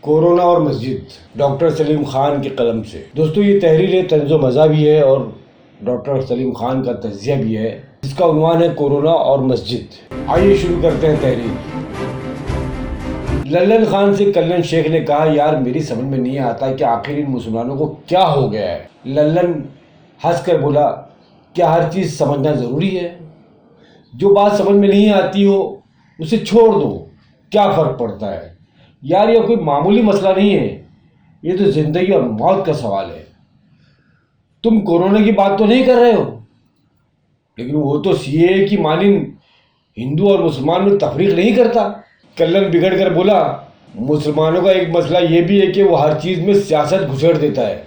Corona اور مسجد، doctor Salim Khan کے قلم سے۔ دوستو یہ تحریر طنز و مزاح بھی ہے اور ڈاکٹر سلیم خان کا تجزیہ بھی ہے، جس کا عنوان ہے کورونا اور مسجد۔ آئیے شروع کرتے ہیں تحریر۔ للن خان سے کلن شیخ نے کہا، یار میری سمجھ میں نہیں آتا کہ آخر ان مسلمانوں کو کیا ہو گیا ہے۔ للن ہنس کر بولا، کیا ہر چیز سمجھنا ضروری ہے؟ جو بات سمجھ میں نہیں آتی ہو اسے چھوڑ دو، کیا فرق پڑتا ہے؟ یار یہ کوئی معمولی مسئلہ نہیں ہے، یہ تو زندگی اور موت کا سوال ہے۔ تم کورونا کی بات تو نہیں کر رہے ہو، لیکن وہ تو سی اے کی مانند ہندو اور مسلمان میں تفریق نہیں کرتا۔ کلن بگڑ کر بولا، مسلمانوں کا ایک مسئلہ یہ بھی ہے کہ وہ ہر چیز میں سیاست گھسیٹ دیتا ہے۔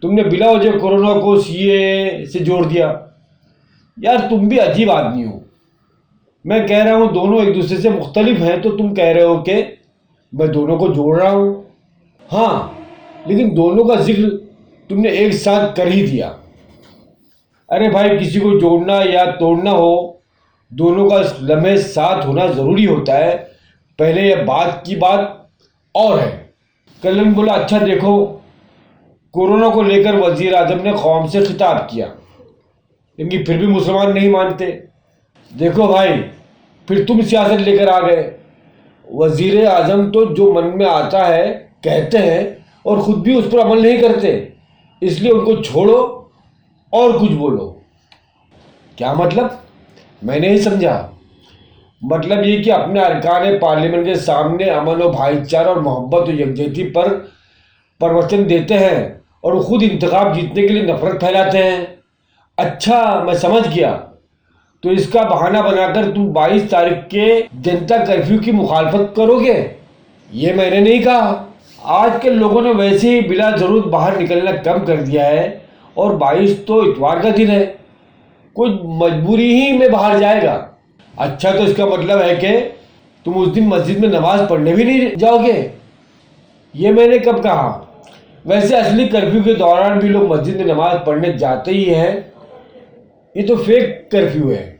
تم نے بلا وجہ کورونا کو سی اے سے جوڑ دیا۔ یار تم بھی عجیب آدمی ہو۔ میں کہہ رہا ہوں دونوں ایک دوسرے سے مختلف ہیں تو تم کہہ رہے ہو کہ میں دونوں کو جوڑ رہا ہوں۔ ہاں لیکن دونوں کا ذکر تم نے ایک ساتھ کر ہی دیا۔ ارے بھائی، کسی کو جوڑنا یا توڑنا ہو، دونوں کا اس لمحے ساتھ ہونا ضروری ہوتا ہے۔ پہلے یہ بات کی بات اور ہے۔ کلن بولا، اچھا دیکھو، کورونا کو لے کر وزیر اعظم نے قوم سے خطاب کیا، لیکن پھر بھی مسلمان نہیں مانتے۔ دیکھو بھائی، پھر تم سیاست لے کر آ گئے۔ وزیر اعظم تو جو من میں آتا ہے کہتے ہیں اور خود بھی اس پر عمل نہیں کرتے، اس لیے ان کو چھوڑو اور کچھ بولو۔ کیا مطلب؟ میں نہیں سمجھا۔ مطلب یہ کہ اپنے ارکان پارلیمنٹ کے سامنے امن و بھائی چارہ اور محبت و یکجہتی پر پروچن دیتے ہیں اور خود انتخاب جیتنے کے لیے نفرت پھیلاتے ہیں۔ اچھا میں سمجھ گیا، تو اس کا بہانہ بنا کر تم 22 تاریخ کے جنتا کرفیو کی مخالفت کرو گے؟ یہ میں نے نہیں کہا۔ آج کے لوگوں نے ویسے ہی بلا ضرورت باہر نکلنا کم کر دیا ہے اور 22 تو اتوار کا دن ہے، کوئی مجبوری ہی میں باہر جائے گا۔ اچھا تو اس کا مطلب ہے کہ تم اس دن مسجد میں نماز پڑھنے بھی نہیں جاؤ گے؟ یہ میں نے کب کہا؟ ویسے اصلی کرفیو کے دوران بھی لوگ مسجد میں نماز پڑھنے جاتے ہی ہیں۔ یہ تو فیک کرفیو ہے۔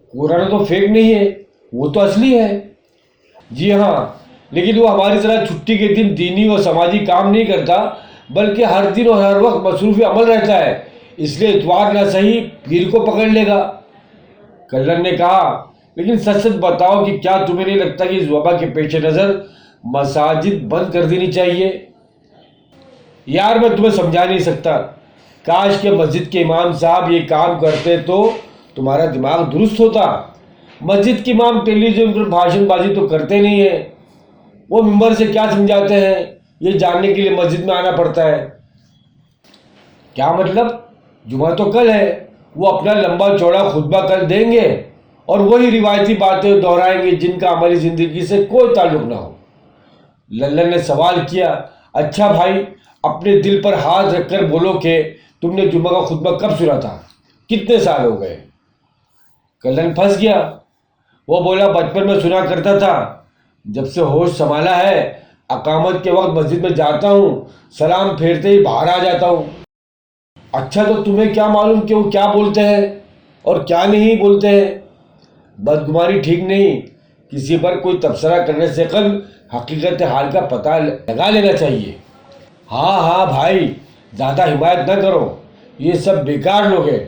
کورونا تو فیک نہیں ہے، وہ تو اصلی ہے۔ جی ہاں، لیکن وہ ہماری طرح چھٹی کے دن دینی و سماجی کام نہیں کرتا، بلکہ ہر دن اور ہر وقت مصروف عمل رہتا ہے، اس لیے اتوار نہ صحیح پیر کو پکڑ لے گا۔ کلن نے کہا، لیکن سچ سچ بتاؤ کہ کیا تمہیں نہیں لگتا کہ اس وبا کے پیش نظر مساجد بند کر دینی چاہیے؟ یار میں تمہیں سمجھا نہیں سکتا۔ کاش کہ مسجد کے امام صاحب یہ کام کرتے تو تمہارا دماغ درست ہوتا۔ مسجد کے امام ٹیلی ویژن پر بھاشن بازی تو کرتے نہیں ہیں، وہ ممبر سے کیا سمجھاتے ہیں یہ جاننے کے لیے مسجد میں آنا پڑتا ہے۔ کیا مطلب؟ جمعہ تو کل ہے، وہ اپنا لمبا چوڑا خطبہ کل دیں گے اور وہی روایتی باتیں دہرائیں گے جن کا عملی زندگی سے کوئی تعلق نہ ہو۔ للن نے سوال کیا، اچھا بھائی اپنے دل پر ہاتھ رکھ کر بولو کہ تم نے جمعہ کا خطبہ کب سنا تھا؟ کتنے سال ہو گئے؟ کلن پھنس گیا۔ وہ بولا، بچپن میں سنا کرتا تھا، جب سے ہوش سنبھالا ہے اقامت کے وقت مسجد میں جاتا ہوں، سلام پھیرتے ہی باہر آ جاتا ہوں۔ اچھا تو تمہیں کیا معلوم کہ وہ کیا بولتے ہیں اور کیا نہیں بولتے ہیں؟ بدگمانی ٹھیک نہیں، کسی پر کوئی تبصرہ کرنے سے قبل حقیقت حال کا پتہ لگا لینا چاہیے۔ ہاں بھائی، زیادہ حمایت نہ کرو، یہ سب بیکار لوگ ہیں،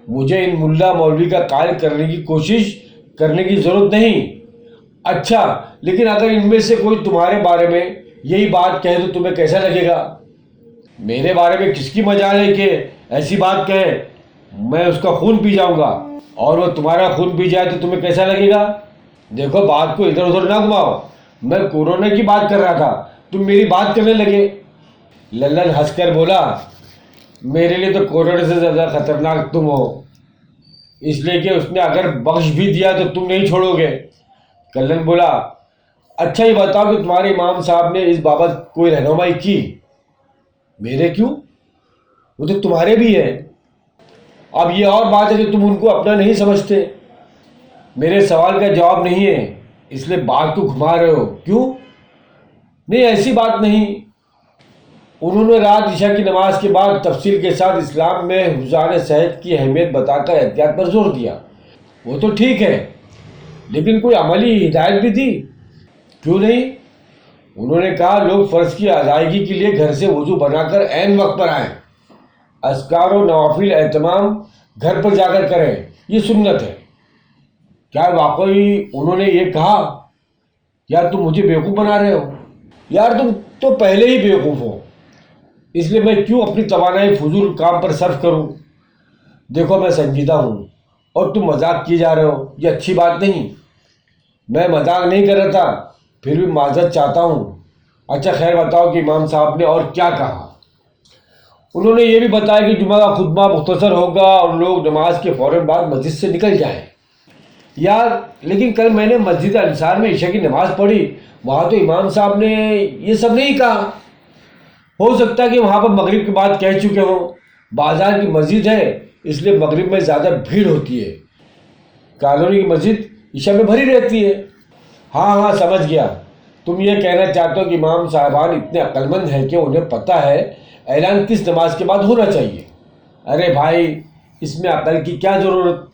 مجھے ان ملا مولوی کا قائل کرنے کی کوشش کرنے کی ضرورت نہیں۔ اچھا لیکن اگر ان میں سے کوئی تمہارے بارے میں یہی بات کہے تو تمہیں کیسا لگے گا؟ میرے بارے میں کس کی مجال ہے کہ ایسی بات کہے؟ میں اس کا خون پی جاؤں گا، اور وہ تمہارا خون پی جائے تو تمہیں کیسا لگے گا؟ دیکھو بات کو ادھر ادھر نہ گھماؤ، میں کورونا کی بات کر رہا تھا، تم میری بات کرنے لگے۔ للن ہنس کر بولا، میرے لیے تو کورونا سے زیادہ خطرناک تم ہو، اس لیے کہ اس نے اگر بخش بھی دیا تو تم نہیں چھوڑو گے۔ کلن بولا، اچھا یہ بتاؤ کہ تمہارے امام صاحب نے اس بابت کوئی رہنمائی کی؟ میرے کیوں؟ وہ تو تمہارے بھی ہے۔ اب یہ اور بات ہے کہ تم ان کو اپنا نہیں سمجھتے۔ میرے سوال کا جواب نہیں ہے، اس لیے بات کو گھما رہے ہو۔ کیوں؟ نہیں ایسی بات نہیں۔ انہوں نے رات عشاء کی نماز کے بعد تفصیل کے ساتھ اسلام میں حفظان صحت کی اہمیت بتا کر احتیاط پر زور دیا۔ وہ تو ٹھیک ہے، لیکن کوئی عملی ہدایت بھی دی؟ کیوں نہیں؟ انہوں نے کہا لوگ فرض کی ادائیگی کے لیے گھر سے وضو بنا کر عین وقت پر آئیں، اذکار و نوافل اہتمام گھر پر جا کر کریں، یہ سنت ہے۔ کیا واقعی انہوں نے یہ کہا؟ یار تم مجھے بیوقوف بنا رہے ہو؟ یار تم تو پہلے ہی بیوقوف ہو، اس لیے میں کیوں اپنی توانائی فضول کام پر صرف کروں؟ دیکھو میں سنجیدہ ہوں اور تم مذاق کیے جا رہے ہو، یہ اچھی بات نہیں۔ میں مذاق نہیں کر رہا تھا، پھر بھی معذرت چاہتا ہوں۔ اچھا خیر بتاؤ کہ امام صاحب نے اور کیا کہا؟ انہوں نے یہ بھی بتایا کہ جمعہ کا خطبہ مختصر ہوگا اور لوگ نماز کے فوراً بعد مسجد سے نکل جائیں۔ یار لیکن کل میں نے مسجد انصار میں عشاء کی نماز پڑھی، وہاں تو امام صاحب نے یہ سب نہیں کہا۔ ہو سکتا ہے کہ وہاں پر مغرب کے بعد کہہ چکے ہوں، بازار کی مسجد ہے اس لیے مغرب میں زیادہ بھیڑ ہوتی ہے، کالونی کی مسجد عشاء میں بھری رہتی ہے۔ ہاں سمجھ گیا، تم یہ کہنا چاہتے ہو کہ امام صاحبان اتنے عقل مند ہیں کہ انہیں پتہ ہے اعلان کس نماز کے بعد ہونا چاہیے۔ ارے بھائی اس میں عقل کی کیا ضرورت،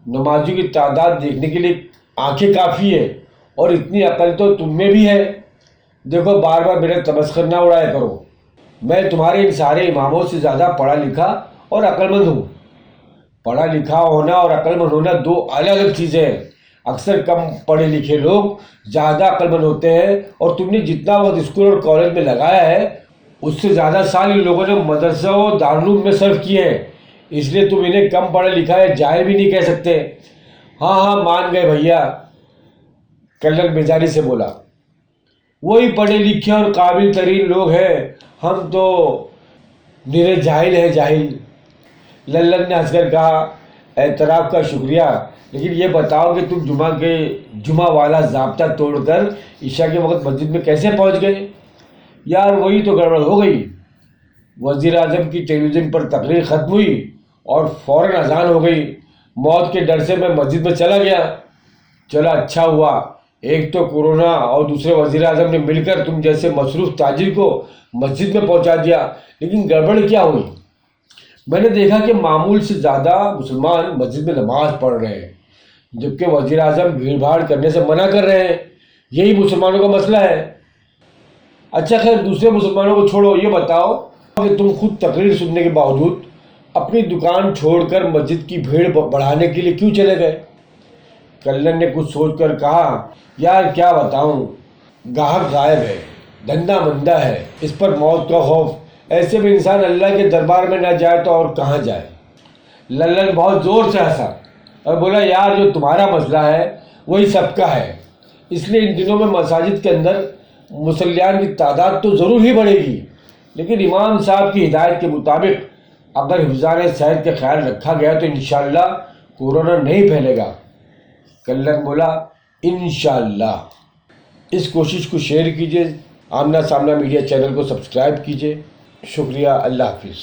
نمازیوں کی تعداد دیکھنے کے لیے آنکھیں کافی ہے، اور اتنی عقل تو تم میں بھی ہے۔ دیکھو بار بار میرا تمسخر نہ اڑایا کرو، میں تمہارے ان سارے اماموں سے زیادہ پڑھا لکھا اور عقل مند ہوں۔ پڑھا لکھا ہونا اور عقل مند ہونا دو الگ الگ چیزیں ہیں۔ اکثر کم پڑھے لکھے لوگ زیادہ عقل مند ہوتے ہیں، اور تم نے جتنا وقت اسکول اور کالج میں لگایا ہے اس سے زیادہ سال ان لوگوں نے مدرسہ و دارالعلوم میں صرف کیے ہیں، اس لیے تم انہیں کم پڑھا لکھا یا جاہل بھی نہیں کہہ سکتے۔ ہاں مان گئے بھیا، کلر بیزاری سے بولا، وہی پڑھے لکھے اور قابل ترین لوگ ہیں، ہم تو نرے جاہل ہیں جاہل۔ للن نے ہنس کر کہا اعتراف کا شکریہ، لیکن یہ بتاؤ کہ تم جمعہ والا ضابطہ توڑ کر عشاء کے وقت مسجد میں کیسے پہنچ گئے؟ یار وہی تو گڑبڑ ہو گئی، وزیر اعظم کی ٹیلی ویژن پر تقریر ختم ہوئی اور فوراً اذان ہو گئی۔ موت کے ڈر سے میں مسجد میں چلا گیا۔ چلا اچھا ہوا، ایک تو کورونا اور دوسرے وزیر اعظم نے مل کر تم جیسے مصروف تاجر کو مسجد میں پہنچا دیا۔ لیکن گڑبڑ کیا ہوئی؟ میں نے دیکھا کہ معمول سے زیادہ مسلمان مسجد میں نماز پڑھ رہے ہیں، جبکہ وزیر اعظم بھیڑ بھاڑ کرنے سے منع کر رہے ہیں۔ یہی مسلمانوں کا مسئلہ ہے۔ اچھا خیر دوسرے مسلمانوں کو چھوڑو، یہ بتاؤ کہ تم خود تقریر سننے کے باوجود اپنی دکان چھوڑ کر مسجد کی بھیڑ بڑھانے کے لیے کیوں چلے گئے؟ کلن نے کچھ سوچ کر کہا یار کیا بتاؤں، گاہک غائب ہے، دھندا مندہ ہے، اس پر موت کا خوف، ایسے میں انسان اللہ کے دربار میں نہ جائے تو اور کہاں جائے۔ للن بہت زور سے ہنسا اور بولا یار جو تمہارا مسئلہ ہے وہی سب کا ہے، اس لیے ان دنوں میں مساجد کے اندر مصلیان کی تعداد تو ضرور ہی بڑھے گی، لیکن امام صاحب کی ہدایت کے مطابق اگر حفظان صحت کا خیال رکھا گیا تو انشاءاللہ کورونا نہیں پھیلے گا۔ کلن بولا انشاءاللہ۔ اس کوشش کو شیئر کیجیے، آمنا سامنا میڈیا چینل کو سبسکرائب کیجیے۔ شکریہ، اللہ حافظ۔